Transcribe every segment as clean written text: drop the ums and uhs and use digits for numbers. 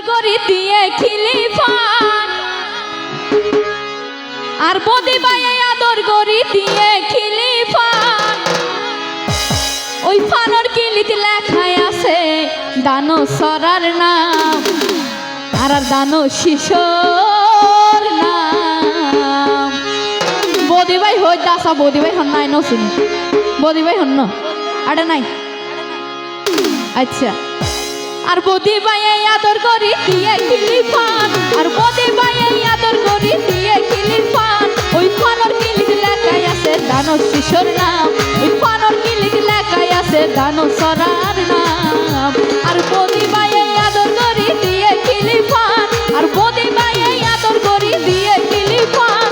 করি দিয়ে খিলিফান আর বদি ভাইয়ে আদর করি দিয়ে খিলিফান ওই ফানোর কিলিতে লেখায় আছে দানো সরার নাম আর দানো শিশোর নাম বদি ভাই হই দাসা বদি ভাই হন নাই নসুন বদি ভাই হন আড়া নাই আচ্ছা আর বদি ভাইয়ে আদর করি দিয়ে খিলিফান আর বদি ভাইয়ে আদর করি দিয়ে খিলিফান ওই ফানোর কিলিতে লেখায় আছে দানো শিশোর নাম ওই ফানোর কিলিতে লেখায় আছে দানো সরার নাম আর বদি ভাইয়ে আদর করি দিয়ে খিলিফান আর বদি ভাইয়ে আদর করি দিয়ে খিলিফান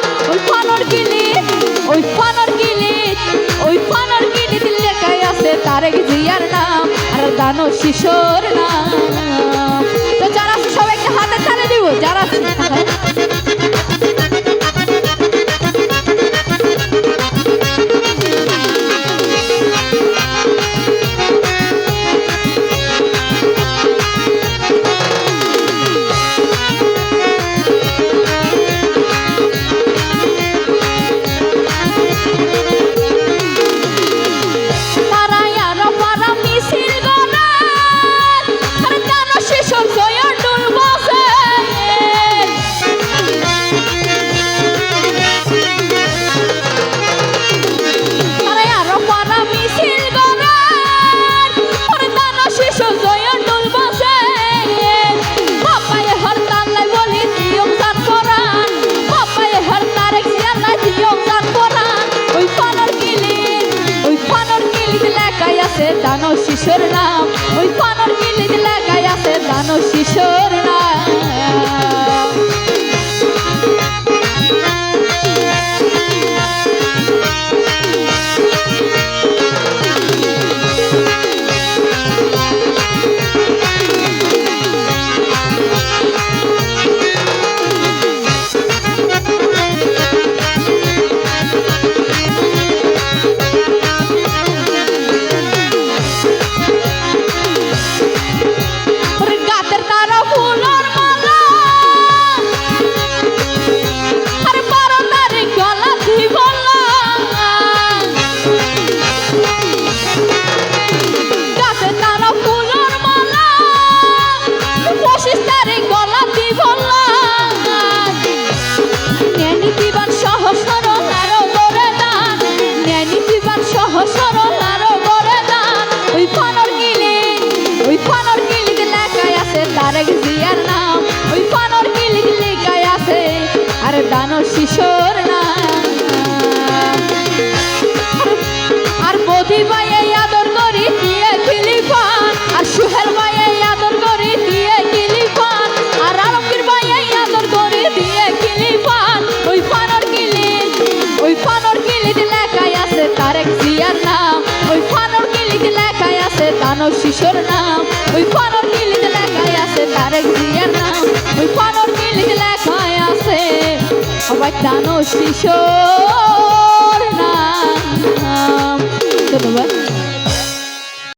ওই ফানোর কিলিতে লেখায় আছে তারেক জিয়ার নাম আর দানো শিশোর নাম তো যারা আছে সবাই একটা হাতে তালে দিব যারা আছে দানো শিশোর নাম ওই ফানোর কিলিতে লেখায় আছে দানো শিশোর নাম তারেক জিয়ার নাম ওই ফানোর কিলিতে লেখায় আছে আর দানো শিশোর নাম আর বদি ভাইয়ে আদর করি দিয়ে খিলিফান আর সুহেল ভাইয়ে আদর করি দিয়ে খিলিফান আর আলমগীর ভাইয়ে আদর করি দিয়ে খিলিফান ওই ফানোর কিলিতে লেখায় আছে তারেক জিয়ার নাম ওই ফানোর কিলিতে লেখায় আছে দানো শিশোর নাম ওই ফানোর কিলিতে লেখায় আছে তারেক জিয়ার নাম ওই ফানোর কিলিতে লেখায় আছে সবাই দানো শিশোর নাম ধন্যবাদ।